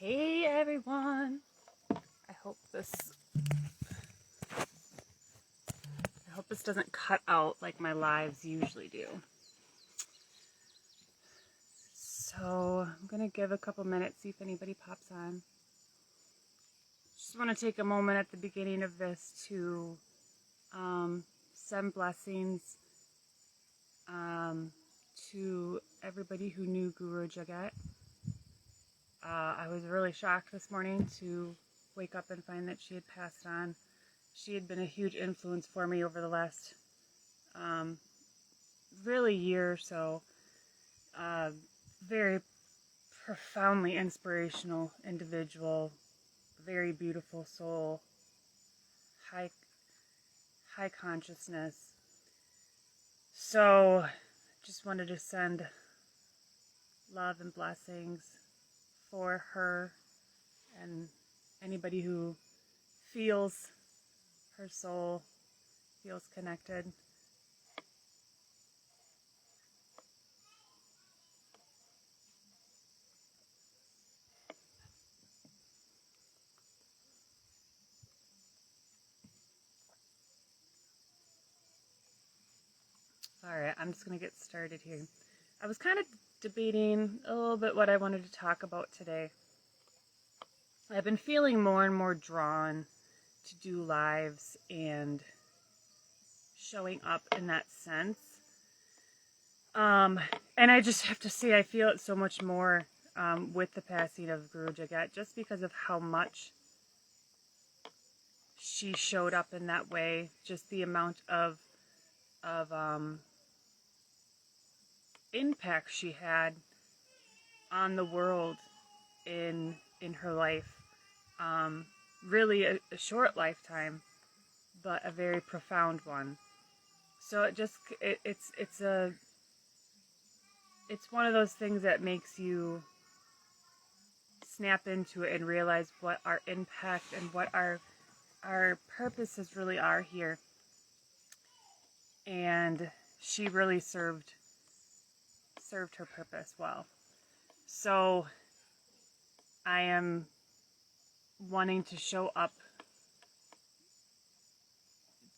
Hey everyone. I hope this doesn't cut out like my lives usually do. So I'm gonna give a couple minutes, see if anybody pops on. Just want to take a moment at the beginning of this to send blessings to everybody who knew Guru Jagat. I was really shocked this morning to wake up and find that she had passed on. She had been a huge influence for me over the last really year or so. Very profoundly inspirational individual, very beautiful soul, high consciousness. So just wanted to send love and blessings for her and anybody who feels her soul, feels connected. Alright, I'm just going to get started here. I was kind of debating a little bit what I wanted to talk about today. I've been feeling more and more drawn to do lives and showing up in that sense. And I just have to say I feel it so much more with the passing of Guru Jagat, just because of how much she showed up in that way, just the amount of impact she had on the world in her life. Really a short lifetime, but a very profound one. So it's one of those things that makes you snap into it and realize what our impact and what our purposes really are here. And she really served her purpose well. So I am wanting to show up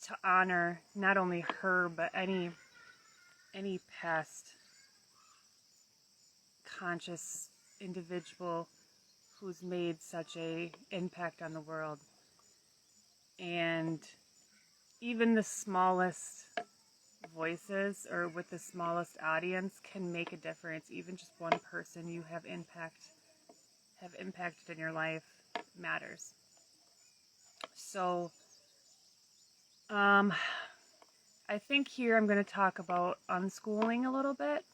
to honor not only her, but any past conscious individual who's made such a impact on the world. And even the smallest voices or with the smallest audience can make a difference. Even just one person you have impacted in your life matters. So I think here I'm going to talk about unschooling a little bit,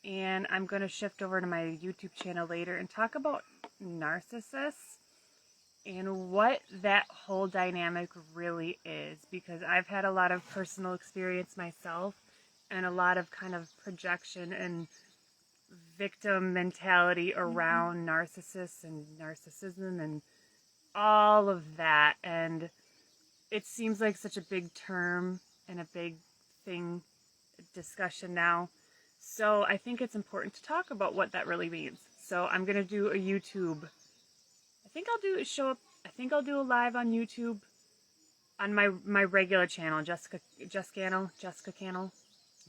and I'm going to shift over to my YouTube channel later and talk about narcissists and what that whole dynamic really is, because I've had a lot of personal experience myself and a lot of kind of projection and victim mentality around narcissists and narcissism and all of that. And it seems like such a big term and a big thing, discussion now. So I think it's important to talk about what that really means. So I'm going to do a YouTube. I think I'll do a live on YouTube on my regular channel, Jessica Cannell,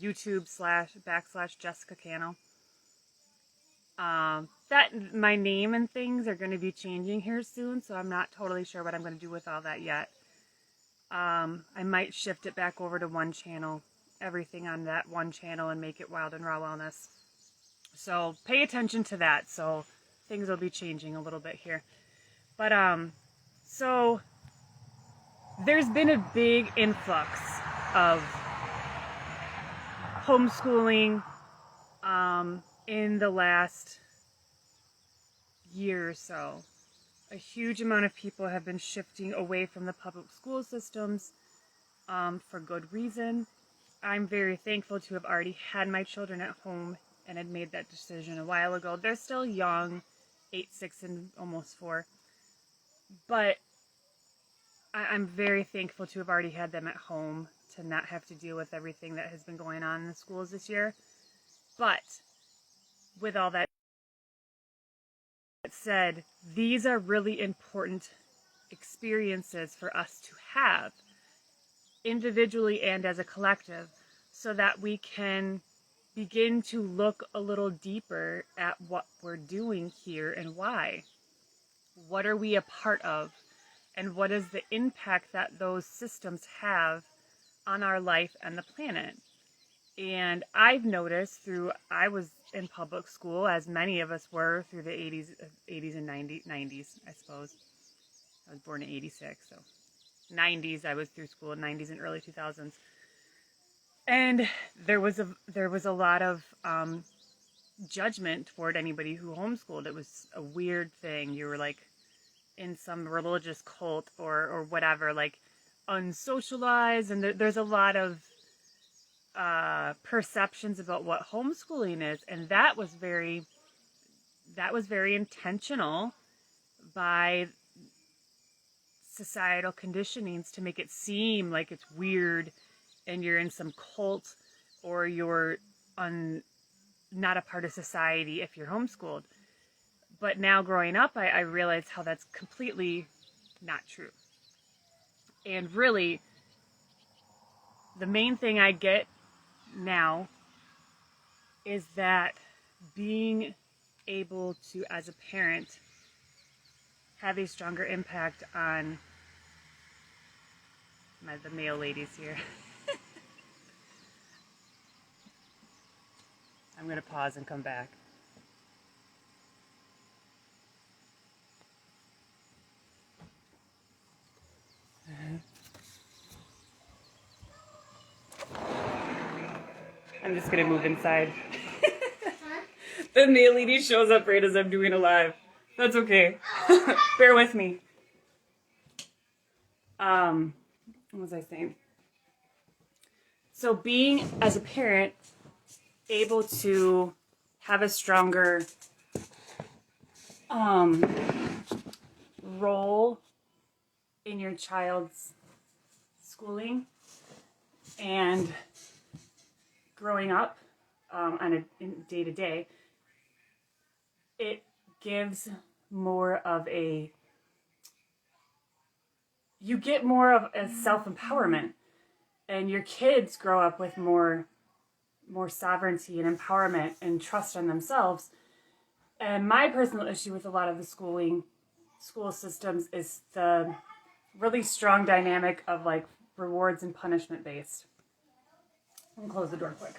YouTube/Jessica Cannell. That my name and things are going to be changing here soon, so I'm not totally sure what I'm going to do with all that yet. I might shift it back over to one channel, everything on that one channel, and make it Wild and Raw Wellness. So pay attention to that. So things will be changing a little bit here. But so there's been a big influx of homeschooling in the last year or so. A huge amount of people have been shifting away from the public school systems for good reason. I'm very thankful to have already had my children at home and had made that decision a while ago. They're still young, 8, 6, and almost 4. But I'm very thankful to have already had them at home, to not have to deal with everything that has been going on in the schools this year. But with all that said, these are really important experiences for us to have individually and as a collective, so that we can begin to look a little deeper at what we're doing here and why. What are we a part of? And what is the impact that those systems have on our life and the planet? And I've noticed I was in public school, as many of us were through the 80s and 90s, I suppose. I was born in 86, so 90s I was through school, 90s and early 2000s. And there was a lot of judgment toward anybody who homeschooled. It was a weird thing. You were like in some religious cult or whatever, like unsocialized, and there's a lot of perceptions about what homeschooling is, and that was very intentional by societal conditionings to make it seem like it's weird and you're in some cult, or you're not a part of society if you're homeschooled. But now growing up, I realized how that's completely not true. And really, the main thing I get now is that being able to, as a parent, have a stronger impact on the male ladies here. I'm going to pause and come back. I'm just going to move inside. The male lady shows up right as I'm doing a live. That's okay. Bear with me. What was I saying? So being, as a parent, able to have a stronger role in your child's schooling and growing up on a day-to-day, it gives more of a, you get more of a self-empowerment, and your kids grow up with more sovereignty and empowerment and trust in themselves. And my personal issue with a lot of the school systems is the really strong dynamic of like rewards and punishment based. I'm gonna close the door quick.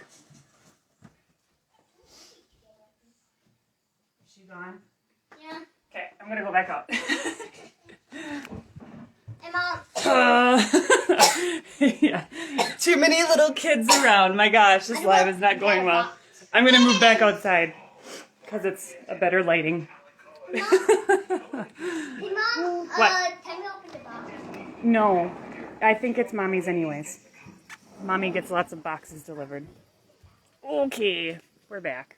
Is she gone? Yeah. Okay, I'm gonna go back out. Hey, Mom. Yeah. Too many little kids around. My gosh, this live is not going well. I'm gonna move back outside because it's a better lighting. Hey, Mom. What? Can you open the box? No, I think it's Mommy's anyways. Mommy gets lots of boxes delivered. Okay, we're back.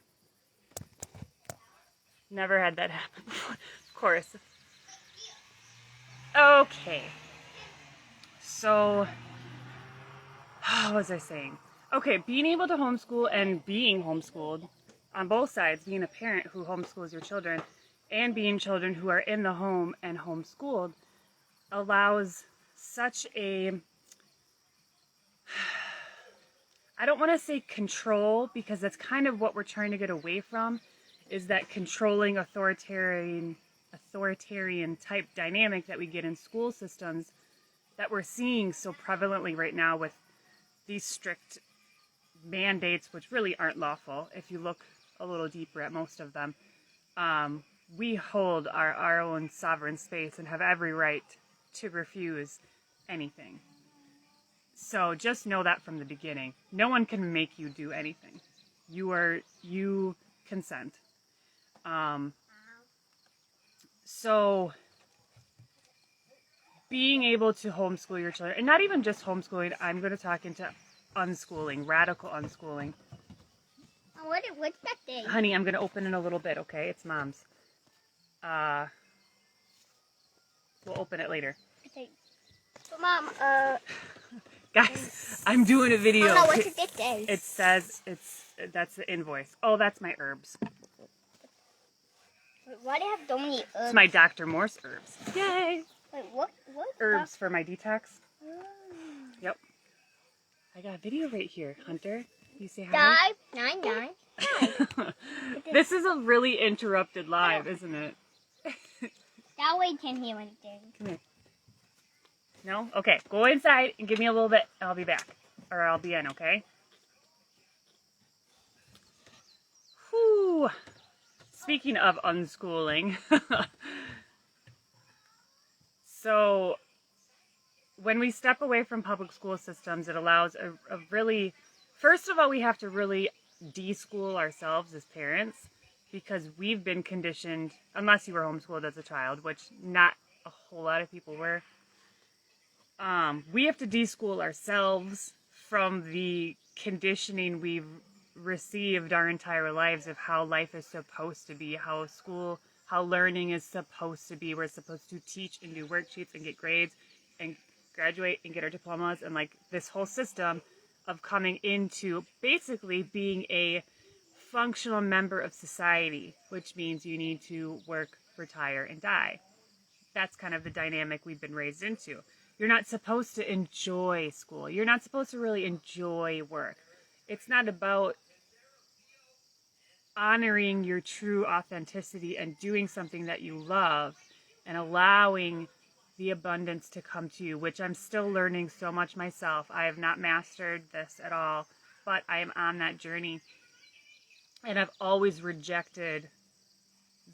Never had that happen before. Of course. Okay. So, what was I saying? Okay, being able to homeschool and being homeschooled on both sides, being a parent who homeschools your children and being children who are in the home and homeschooled, allows such a, I don't want to say control, because that's kind of what we're trying to get away from, is that controlling authoritarian type dynamic that we get in school systems that we're seeing so prevalently right now with these strict mandates, which really aren't lawful if you look a little deeper at most of them. We hold our own sovereign space and have every right to refuse anything. So just know that from the beginning. No one can make you do anything. You consent. So being able to homeschool your children, and not even just homeschooling, I'm going to talk into unschooling, radical unschooling. What's that thing? Honey, I'm going to open in a little bit, okay? It's Mom's. We'll open it later. Okay. But Mom, Guys, I'm doing a video. Oh no, what's it say? It says that's the invoice. Oh, that's my herbs. Wait, why do you have so many herbs? It's my Dr. Morse herbs. Yay! Wait, what? Herbs for my detox. Oh. Yep. I got a video right here, Hunter. You say hi? 599. This is a really interrupted live, isn't it? That way you can't hear anything. Come here. No? Okay, go inside and give me a little bit and I'll be back. Or I'll be in, okay? Whew. Speaking of unschooling, so when we step away from public school systems, it allows a really, first of all, we have to really deschool ourselves as parents because we've been conditioned, unless you were homeschooled as a child, which not a whole lot of people were. We have to deschool ourselves from the conditioning we've received our entire lives of how life is supposed to be, how learning is supposed to be. We're supposed to teach and do worksheets and get grades and graduate and get our diplomas, and like this whole system of coming into basically being a functional member of society, which means you need to work, retire, and die. That's kind of the dynamic we've been raised into. You're not supposed to enjoy school. You're not supposed to really enjoy work. It's not about honoring your true authenticity and doing something that you love and allowing the abundance to come to you, which I'm still learning so much myself. I have not mastered this at all, but I am on that journey. And I've always rejected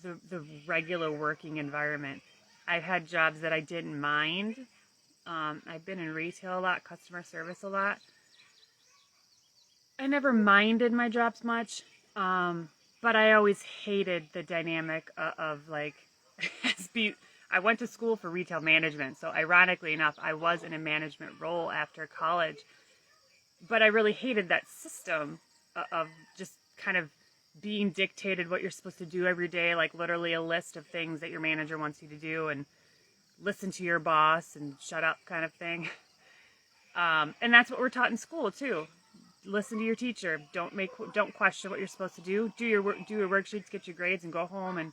the regular working environment. I've had jobs that I didn't mind. I've been in retail a lot, customer service a lot. I never minded my jobs much, but I always hated the dynamic of like, I went to school for retail management, so ironically enough, I was in a management role after college, but I really hated that system of just kind of being dictated what you're supposed to do every day, like literally a list of things that your manager wants you to do and listen to your boss and shut up kind of thing. And that's what we're taught in school too. Listen to your teacher. Don't question what you're supposed to do. Do your worksheets, get your grades, and go home. And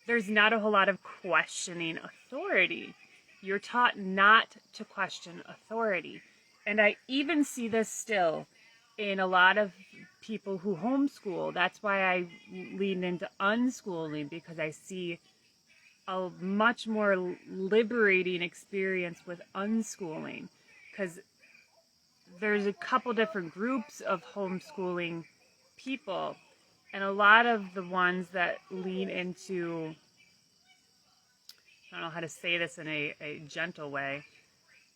there's not a whole lot of questioning authority. You're taught not to question authority. And I even see this still in a lot of people who homeschool. That's why I lean into unschooling, because I see a much more liberating experience with unschooling, because there's a couple different groups of homeschooling people, and a lot of the ones that lean into, I don't know how to say this in a gentle way,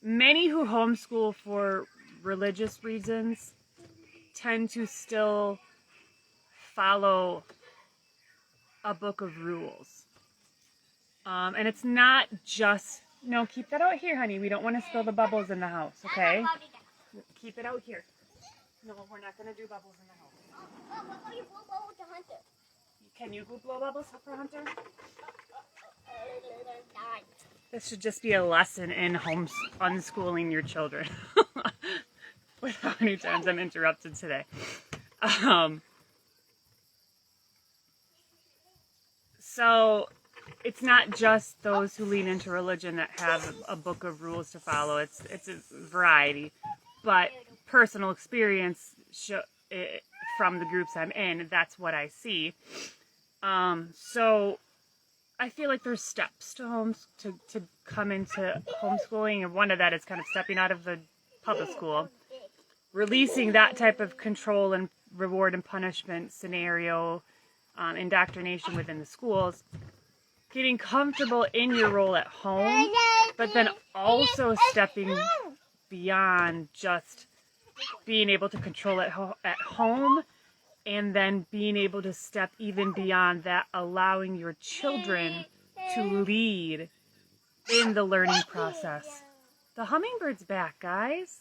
many who homeschool for religious reasons tend to still follow a book of rules. And it's not just, no, keep that out here, honey. We don't want to spill the bubbles in the house, okay? Keep it out here. No, we're not going to do bubbles in the house. Can you go blow bubbles for Hunter? This should just be a lesson in unschooling your children. With how many times I'm interrupted today. So it's not just those who lean into religion that have a book of rules to follow. It's a variety. But personal experience from the groups I'm in, that's what I see. So I feel like there's steps to come into homeschooling, and one of that is kind of stepping out of the public school, releasing that type of control and reward and punishment scenario, indoctrination within the schools, getting comfortable in your role at home, but then also stepping beyond just being able to control it at home, and then being able to step even beyond that, allowing your children to lead in the learning process. The hummingbird's back, guys.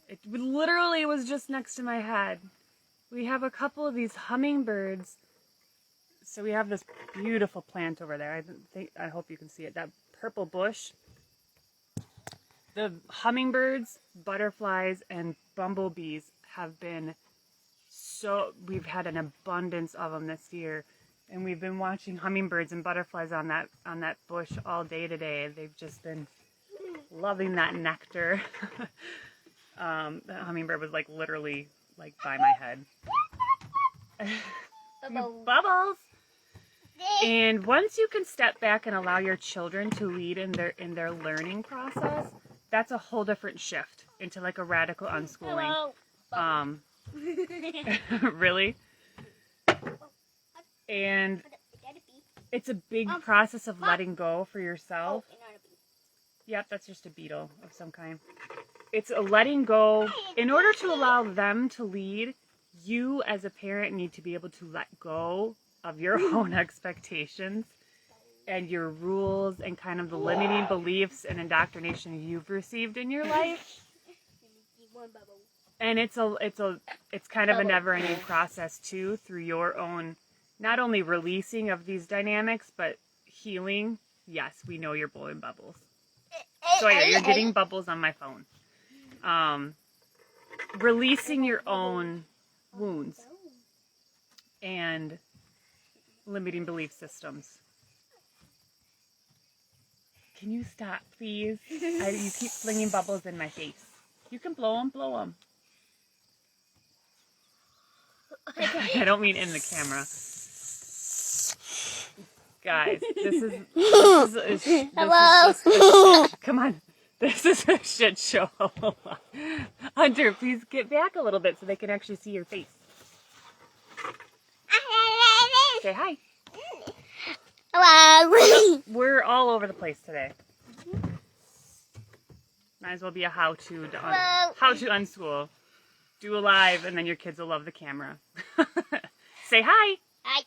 It literally was just next to my head. We have a couple of these hummingbirds. So we have this beautiful plant over there. I hope you can see it. That purple bush. The hummingbirds, butterflies, and bumblebees have been we've had an abundance of them this year. And we've been watching hummingbirds and butterflies on that bush all day today. They've just been loving that nectar. The hummingbird was like literally like by my head. Bubbles. And once you can step back and allow your children to lead in their learning process, that's a whole different shift into like a radical unschooling. Really? And it's a big process of letting go for yourself. Yep, that's just a beetle of some kind. It's a letting go. In order to allow them to lead, you as a parent need to be able to let go of your own expectations and your rules and kind of the limiting beliefs and indoctrination you've received in your life. And it's kind of a never-ending process too, through your own, not only releasing of these dynamics, but healing. Yes, we know you're blowing bubbles. Sawyer, you're getting bubbles on my phone. Releasing your own wounds and limiting belief systems. Can you stop, please? You keep flinging bubbles in my face. You can blow them, blow them. I don't mean in the camera. Guys, this is come on. This is a shit show. Hunter, please get back a little bit so they can actually see your face. Say hi. Hello. We're all over the place today. Might as well be a how-to unschool. Do a live, and then your kids will love the camera. Say hi. Hi.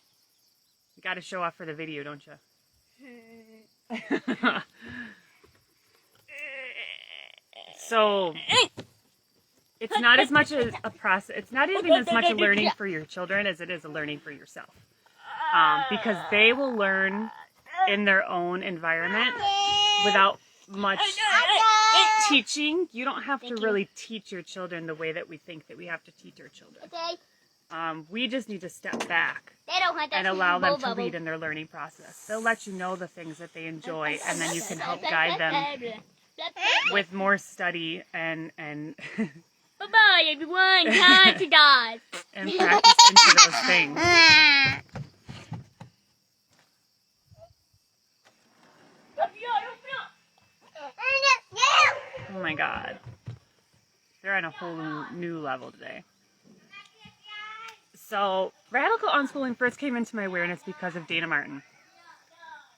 You got to show off for the video, don't you? So it's not as much as a process. It's not even as much a learning for your children as it is a learning for yourself, because they will learn in their own environment without much teaching. You don't have to really teach your children the way that we think that we have to teach our children. We just need to step back and allow them to lead in their learning process. They'll let you know the things that they enjoy, and then you can help guide them with more study and Bye-bye, everyone. Time to die. and practice into those things. Oh my God. They're on a whole new level today. So, radical unschooling first came into my awareness because of Dana Martin.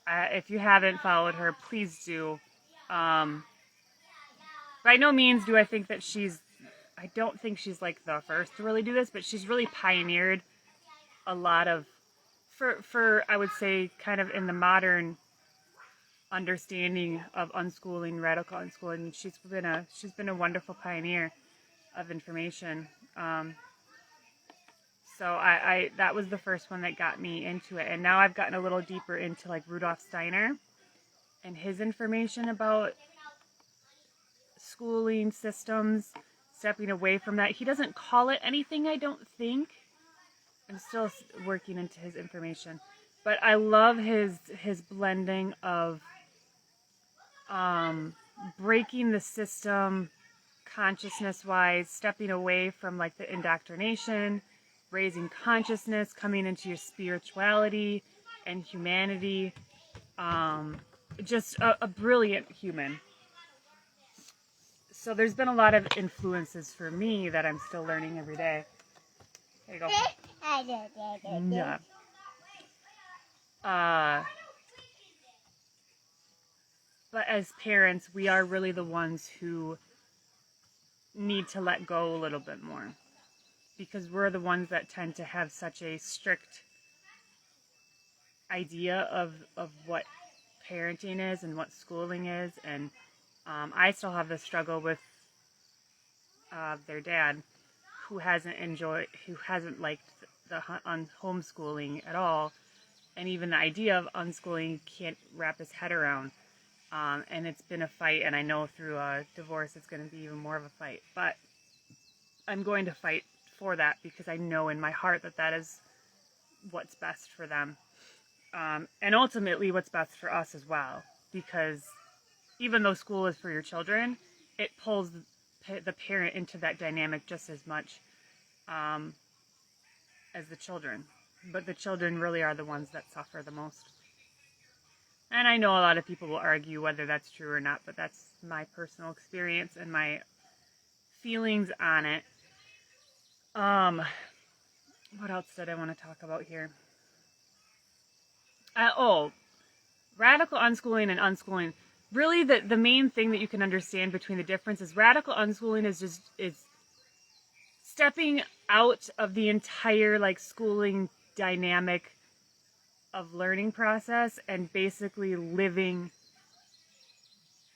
If you haven't followed her, please do. By no means do I think that I don't think she's like the first to really do this, but she's really pioneered a lot of, for I would say, kind of in the modern understanding of unschooling, radical unschooling. She's been a wonderful pioneer of information. So that was the first one that got me into it. And now I've gotten a little deeper into like Rudolf Steiner and his information about schooling systems, stepping away from that. He doesn't call it anything, I don't think. I'm still working into his information. But I love his blending of breaking the system consciousness-wise, stepping away from like the indoctrination, raising consciousness, coming into your spirituality and humanity. Just a brilliant human. So there's been a lot of influences for me that I'm still learning every day. There you go. Yeah. But as parents, we are really the ones who need to let go a little bit more, because we're the ones that tend to have such a strict idea of what parenting is and what schooling is. And I still have the struggle with their dad, who hasn't liked the homeschooling at all, and even the idea of unschooling he can't wrap his head around. And it's been a fight, and I know through a divorce it's going to be even more of a fight. But I'm going to fight for that, because I know in my heart that is what's best for them. And ultimately what's best for us as well. Because even though school is for your children, it pulls the parent into that dynamic just as much as the children. But the children really are the ones that suffer the most. And I know a lot of people will argue whether that's true or not, but that's my personal experience and my feelings on it. What else did I want to talk about here? Radical unschooling and unschooling. Really, the main thing that you can understand between the difference is radical unschooling is stepping out of the entire like schooling dynamic of learning process and basically living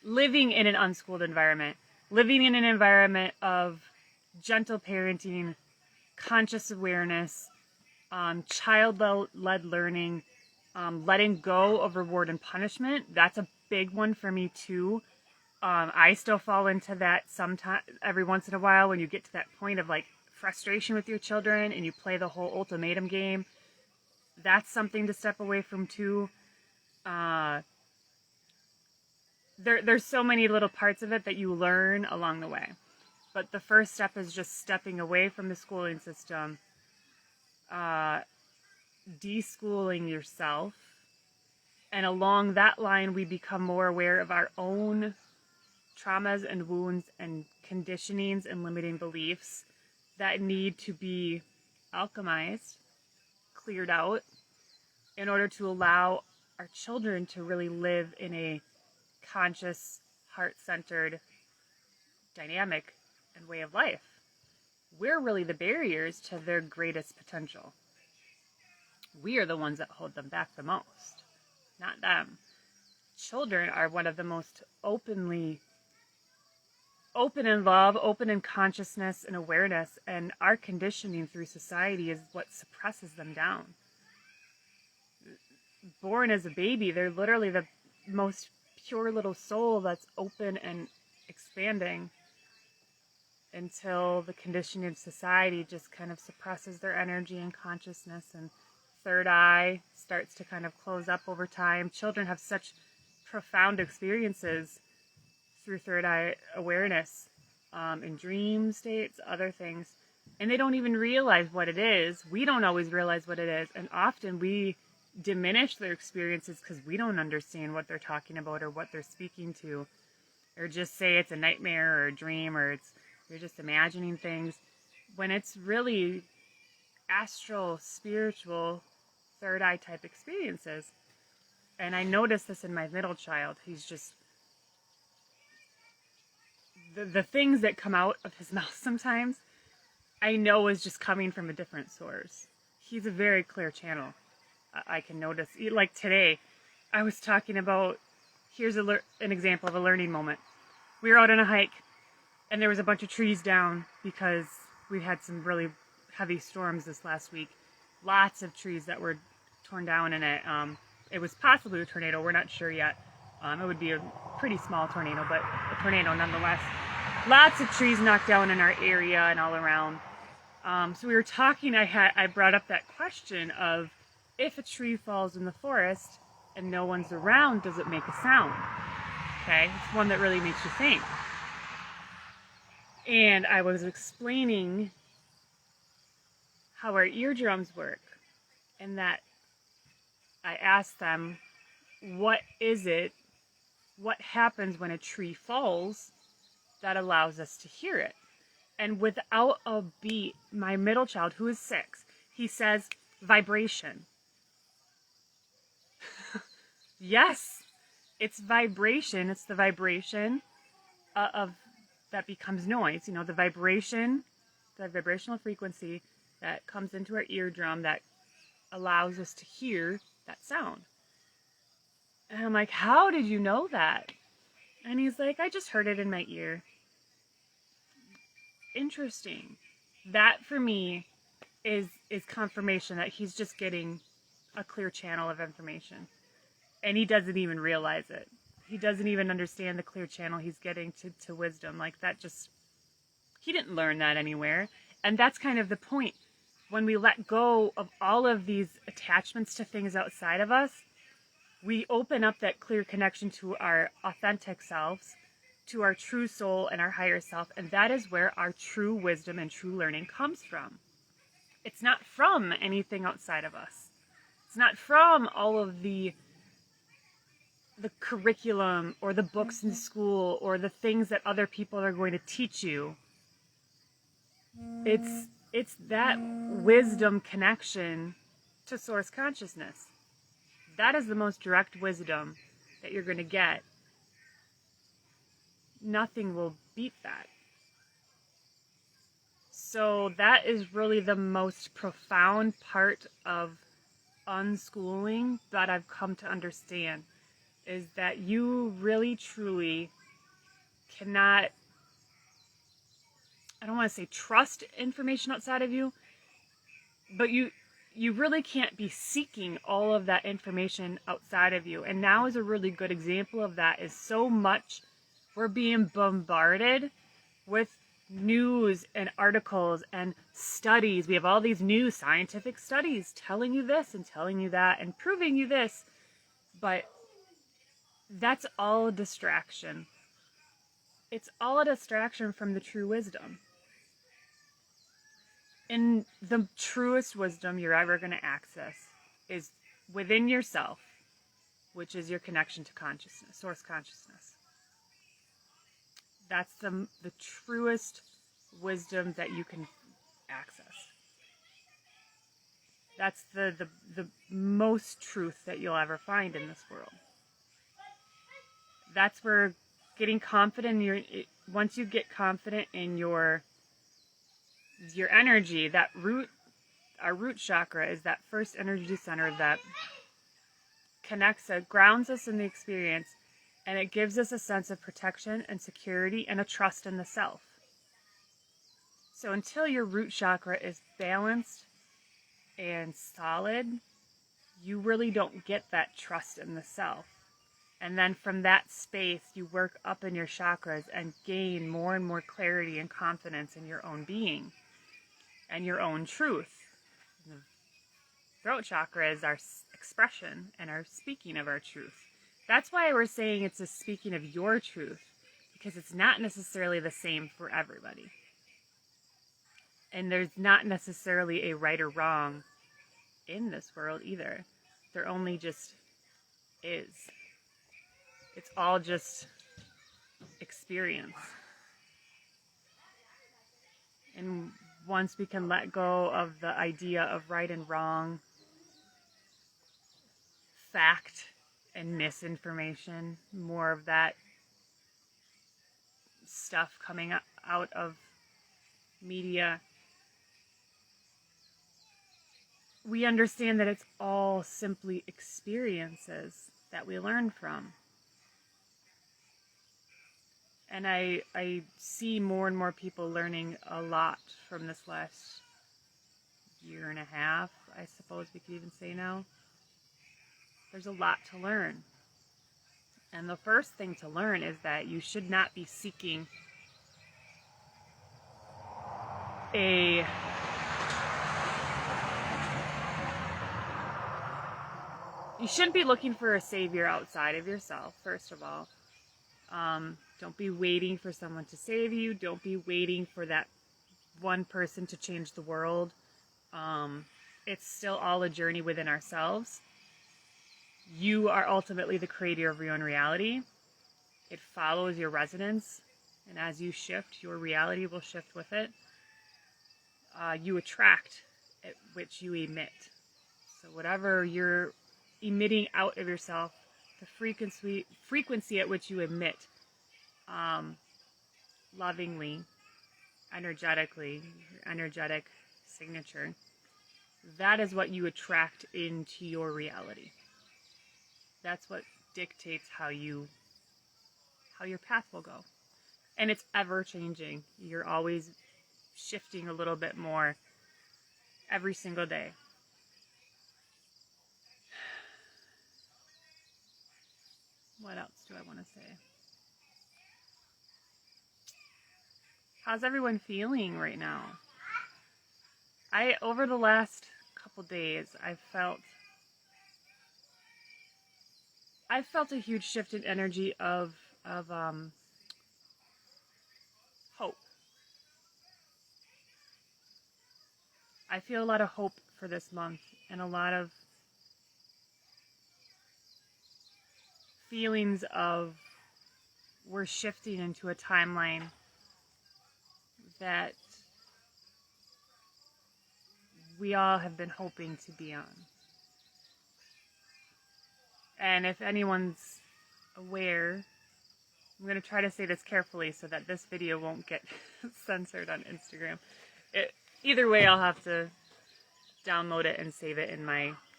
in an unschooled environment, living in an environment of gentle parenting, conscious awareness, child-led learning, letting go of reward and punishment. That's a big one for me too. I still fall into that sometimes, every once in a while, when you get to that point of like frustration with your children and you play the whole ultimatum game. That's something to step away from too. There's so many little parts of it that you learn along the way. But the first step is just stepping away from the schooling system, deschooling yourself. And along that line, we become more aware of our own traumas and wounds and conditionings and limiting beliefs that need to be alchemized, cleared out, in order to allow our children to really live in a conscious, heart-centered dynamic and way of life. We're really the barriers to their greatest potential. We are the ones that hold them back the most, not them. Children are one of the most open in love, open in consciousness and awareness, and our conditioning through society is what suppresses them down. Born as a baby, they're literally the most pure little soul that's open and expanding until the conditioning of society just kind of suppresses their energy and consciousness, and third eye starts to kind of close up over time. Children have such profound experiences through third eye awareness, in dream states, other things, and they don't even realize what it is. We don't always realize what it is, and often we diminish their experiences because we don't understand what they're talking about or what they're speaking to, or just say it's a nightmare or a dream, or you're just imagining things, when it's really astral, spiritual, third eye type experiences. And I noticed this in my middle child. He's just, the things that come out of his mouth sometimes, I know is just coming from a different source. He's a very clear channel. I can notice. Like today, I was talking about, here's an example of a learning moment. We were out on a hike, and there was a bunch of trees down because we had some really heavy storms this last week. Lots of trees that were torn down in it. It was possibly a tornado. We're not sure yet. It would be a pretty small tornado, but a tornado nonetheless. Lots of trees knocked down in our area and all around. So we were talking, I brought up that question of, if a tree falls in the forest and no one's around, does it make a sound? Okay, it's one that really makes you think. And I was explaining how our eardrums work, and that I asked them, what happens when a tree falls that allows us to hear it? And without a beat, my middle child, who is 6, he says, vibration. Yes, it's vibration. It's the vibration of that becomes noise. You know, the vibration, the vibrational frequency that comes into our eardrum that allows us to hear that sound. And I'm like, how did you know that? And he's like, I just heard it in my ear. Interesting. That for me is confirmation that he's just getting a clear channel of information. And he doesn't even realize it. He doesn't even understand the clear channel he's getting to wisdom. Like that just, he didn't learn that anywhere. And that's kind of the point. when we let go of all of these attachments to things outside of us, we open up that clear connection to our authentic selves, to our true soul and our higher self. And that is where our true wisdom and true learning comes from. It's not from anything outside of us. It's not from all of the curriculum or the books in school or the things that other people are going to teach you. It's that wisdom connection to source consciousness. That is the most direct wisdom that you're going to get. Nothing will beat that. So that is really the most profound part of unschooling that I've come to understand, is that you really truly cannot, I don't want to say trust information outside of you, but you really can't be seeking all of that information outside of you. And now is a really good example of that, is so much we're being bombarded with news and articles and studies. We have all these new scientific studies telling you this and telling you that and proving you this, but that's all a distraction. It's all a distraction from the true wisdom. And the truest wisdom you're ever going to access is within yourself, which is your connection to consciousness, source consciousness. That's the truest wisdom that you can access. That's the most truth that you'll ever find in this world. That's where getting confident in once you get confident in your energy, our root chakra is that first energy center that connects us, grounds us in the experience, and it gives us a sense of protection and security and a trust in the self. So until your root chakra is balanced and solid, you really don't get that trust in the self. And then from that space, you work up in your chakras and gain more and more clarity and confidence in your own being and your own truth. The throat chakra is our expression and our speaking of our truth. That's why we're saying it's a speaking of your truth, because it's not necessarily the same for everybody. And there's not necessarily a right or wrong in this world either. There only just is. It's all just experience. And once we can let go of the idea of right and wrong, fact and misinformation, more of that stuff coming out of media, we understand that it's all simply experiences that we learn from. And I see more and more people learning a lot from this last year and a half, I suppose we could even say now. There's a lot to learn. And the first thing to learn is that you should not be seeking you shouldn't be looking for a savior outside of yourself, first of all. Don't be waiting for someone to save you. Don't be waiting for that one person to change the world. It's still all a journey within ourselves. You are ultimately the creator of your own reality. It follows your resonance, and as you shift, your reality will shift with it. You attract at which you emit. So whatever you're emitting out of yourself, the frequency at which you emit, lovingly, energetically, your energetic signature, that is what you attract into your reality. That's what dictates how your path will go. And it's ever changing. You're always shifting a little bit more every single day. What else do I want to say? How's everyone feeling right now? over the last couple days, I felt a huge shift in energy of hope. I feel a lot of hope for this month and a lot of feelings of we're shifting into a timeline that we all have been hoping to be on. And if anyone's aware, I'm going to try to say this carefully so that this video won't get censored on Instagram. Either way, I'll have to download it and save it in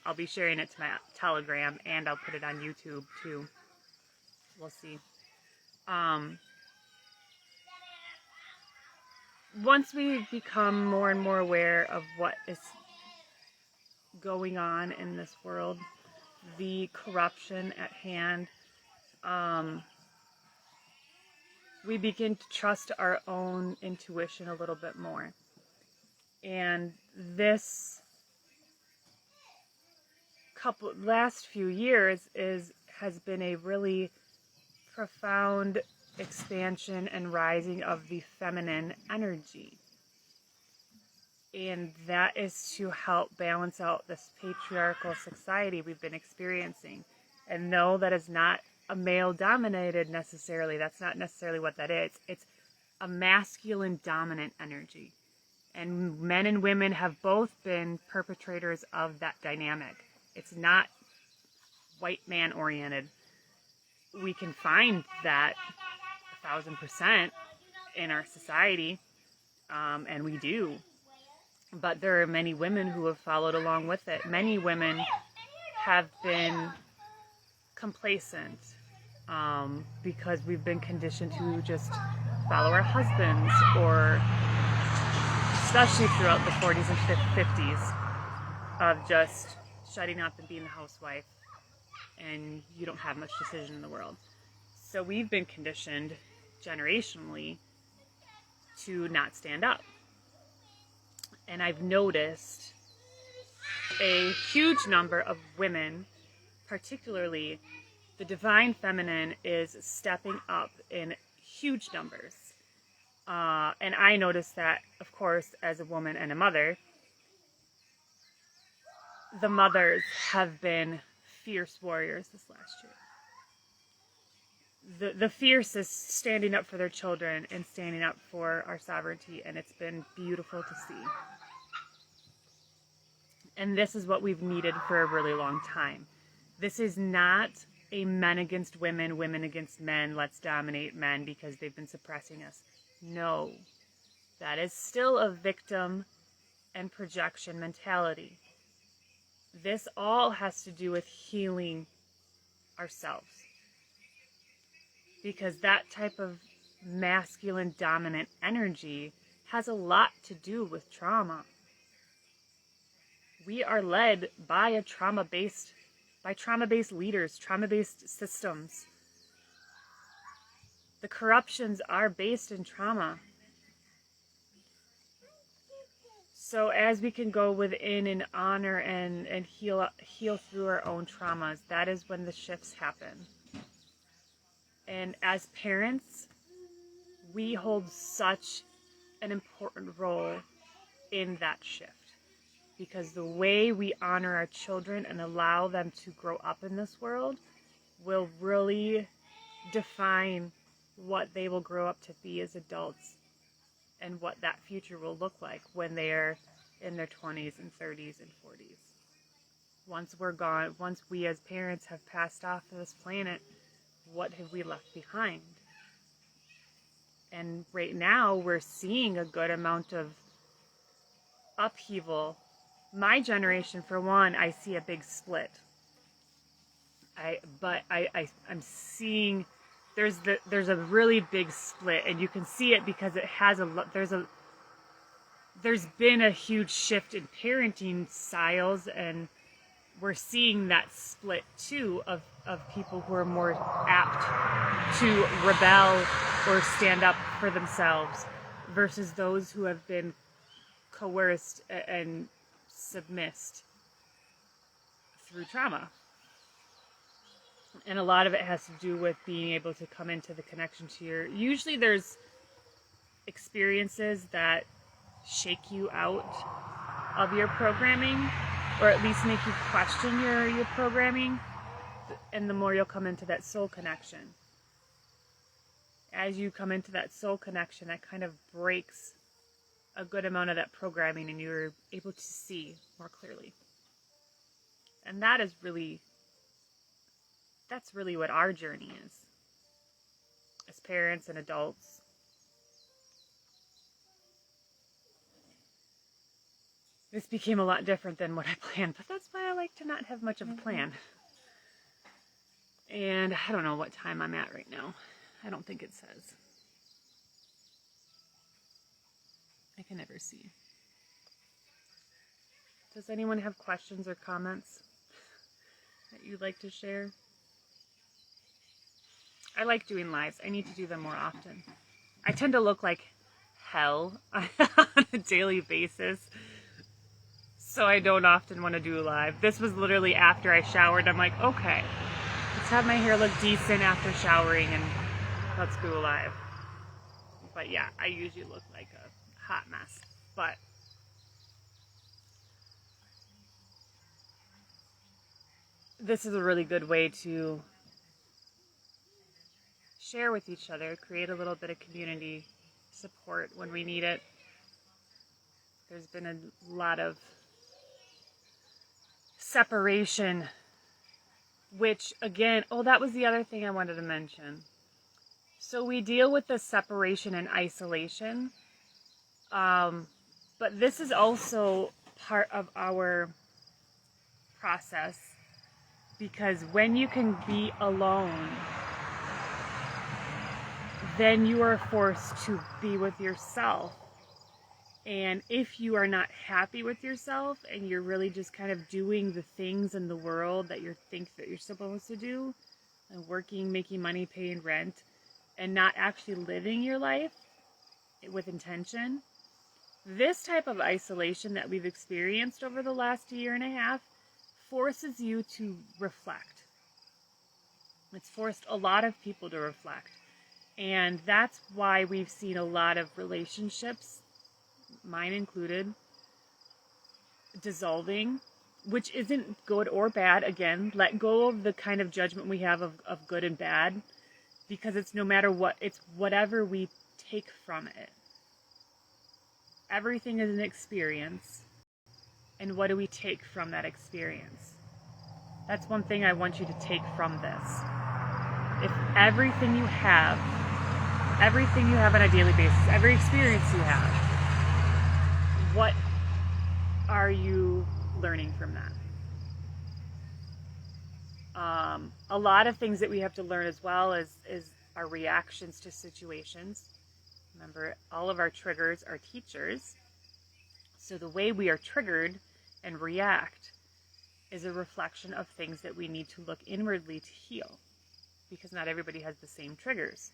I'll be sharing it to my Telegram, and I'll put it on YouTube too. We'll see. Once we become more and more aware of what is going on in this world, the corruption at hand, we begin to trust our own intuition a little bit more. And this last few years has been a really profound expansion and rising of the feminine energy. And that is to help balance out this patriarchal society we've been experiencing. And no, that is not a male-dominated necessarily. That's not necessarily what that is. It's a masculine-dominant energy. And men and women have both been perpetrators of that dynamic. It's not white man-oriented. We can find that 1,000% in our society, and we do. But there are many women who have followed along with it. Many women have been complacent because we've been conditioned to just follow our husbands, or especially throughout the 40s and 50s, of just shutting up and being a housewife, and you don't have much decision in the world. So we've been conditioned generationally to not stand up. And I've noticed a huge number of women, particularly the divine feminine, is stepping up in huge numbers. And I noticed that, of course, as a woman and a mother, the mothers have been fierce warriors this last year. The fiercest standing up for their children and standing up for our sovereignty, and it's been beautiful to see. And this is what we've needed for a really long time. This is not a men against women, women against men, let's dominate men because they've been suppressing us. No, that is still a victim and projection mentality. This all has to do with healing ourselves. Because that type of masculine dominant energy has a lot to do with trauma. We are led by trauma-based leaders, trauma-based systems. The corruptions are based in trauma. So as we can go within and honor and heal through our own traumas, that is when the shifts happen. And as parents, we hold such an important role in that shift. Because the way we honor our children and allow them to grow up in this world will really define what they will grow up to be as adults and what that future will look like when they are in their 20s and 30s and 40s. Once we're gone, once we as parents have passed off this planet, what have we left behind? And right now we're seeing a good amount of upheaval. My generation, for one, I see a big split. I'm seeing there's a really big split, and you can see it because it has there's been a huge shift in parenting styles, and we're seeing that split too of people who are more apt to rebel or stand up for themselves versus those who have been coerced and submissed through trauma. And a lot of it has to do with being able to come into the connection to usually there's experiences that shake you out of your programming, or at least make you question your programming, and the more you'll come into that soul connection. As you come into that soul connection, that kind of breaks a good amount of that programming, and you're able to see more clearly. And that's really what our journey is as parents and adults. This became a lot different than what I planned, but that's why I like to not have much of a plan. And I don't know what time I'm at right now. I don't think it says. I can never see. Does anyone have questions or comments that you'd like to share? I like doing lives. I need to do them more often. I tend to look like hell on a daily basis, so I don't often want to do a live. This was literally after I showered. I'm like, okay, let's have my hair look decent after showering and let's go live. But yeah, I usually look like a hot mess. But this is a really good way to share with each other, create a little bit of community support when we need it. There's been a lot of separation, which again, that was the other thing I wanted to mention. So we deal with the separation and isolation, but this is also part of our process, because when you can be alone, then you are forced to be with yourself. And if you are not happy with yourself and you're really just kind of doing the things in the world that you think that you're supposed to do, and working, making money, paying rent, and not actually living your life with intention, this type of isolation that we've experienced over the last year and a half forces you to reflect. It's forced a lot of people to reflect. And that's why we've seen a lot of relationships, mine included, dissolving, which isn't good or bad. Again, let go of the kind of judgment we have of good and bad, because it's no matter what, it's whatever we take from it. Everything is an experience, and what do we take from that experience? That's one thing I want you to take from this. If everything you have on a daily basis, every experience you have, what are you learning from that? A lot of things that we have to learn as well is our reactions to situations. Remember, all of our triggers are teachers. So the way we are triggered and react is a reflection of things that we need to look inwardly to heal, because not everybody has the same triggers.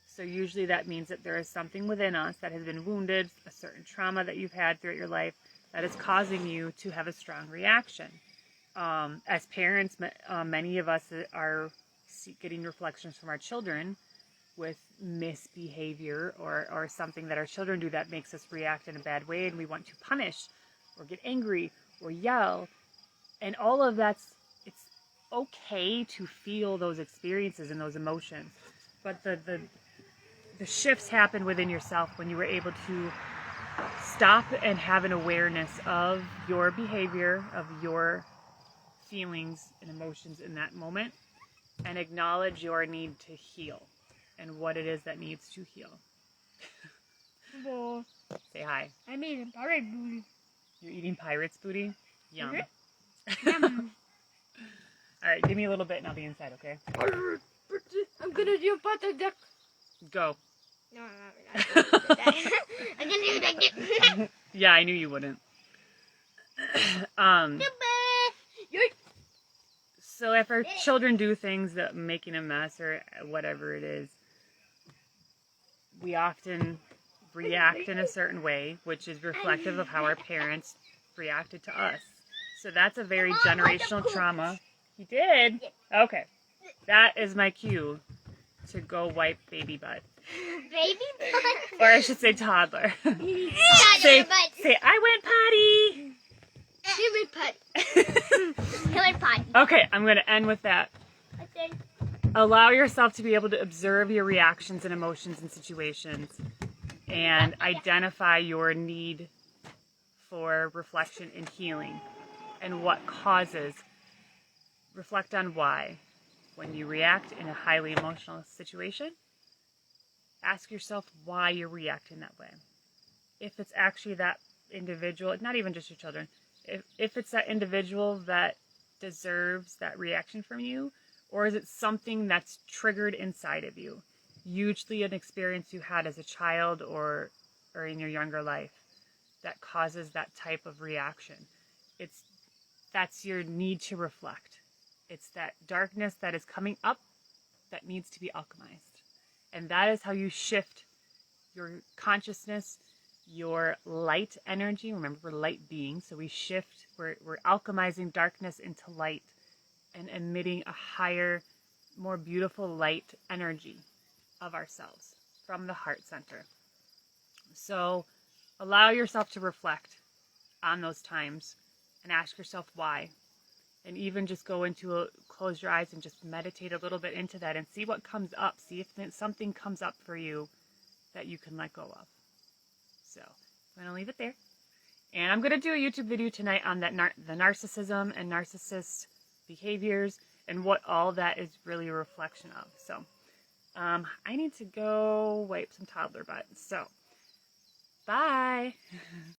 So usually that means that there is something within us that has been wounded, a certain trauma that you've had throughout your life that is causing you to have a strong reaction. As parents, many of us are getting reflections from our children with misbehavior or something that our children do that makes us react in a bad way, and we want to punish or get angry or yell. And all of it's okay to feel those experiences and those emotions. But the shifts happen within yourself when you were able to stop and have an awareness of your behavior, of your feelings and emotions in that moment, and acknowledge your need to heal and what it is that needs to heal. Well, Say hi. I'm eating pirate booty. You're eating pirate's booty? Yum. Yum. All right, give me a little bit and I'll be inside, okay? I'm gonna do a pot of duck. Go. No, I'm not. I'm gonna do that. Yeah, I knew you wouldn't. So if our children do things that making a mess or whatever it is, we often react in a certain way, which is reflective of how our parents reacted to us. So that's a very generational trauma. He did? Okay. That is my cue to go wipe baby butt. Baby butt? Or I should say toddler. Toddler butt. Say, I went potty. He went potty. He went potty. Okay, I'm going to end with that. Okay. Allow yourself to be able to observe your reactions and emotions in situations and identify your need for reflection and healing and what causes. Reflect on why. When you react in a highly emotional situation, ask yourself why you're reacting that way. If it's actually that individual, not even just your children, if it's that individual that deserves that reaction from you, or is it something that's triggered inside of you? Usually an experience you had as a child or in your younger life that causes that type of reaction. That's your need to reflect. It's that darkness that is coming up that needs to be alchemized. And that is how you shift your consciousness, your light energy. Remember, we're light beings, so we shift, we're alchemizing darkness into light and emitting a higher, more beautiful light energy of ourselves from the heart center. So allow yourself to reflect on those times and ask yourself why. And even just close your eyes and just meditate a little bit into that and see what comes up. See if something comes up for you that you can let go of. So I'm going to leave it there. And I'm going to do a YouTube video tonight on that the narcissism and narcissist behaviors and what all that is really a reflection of. So I need to go wipe some toddler butt. So bye.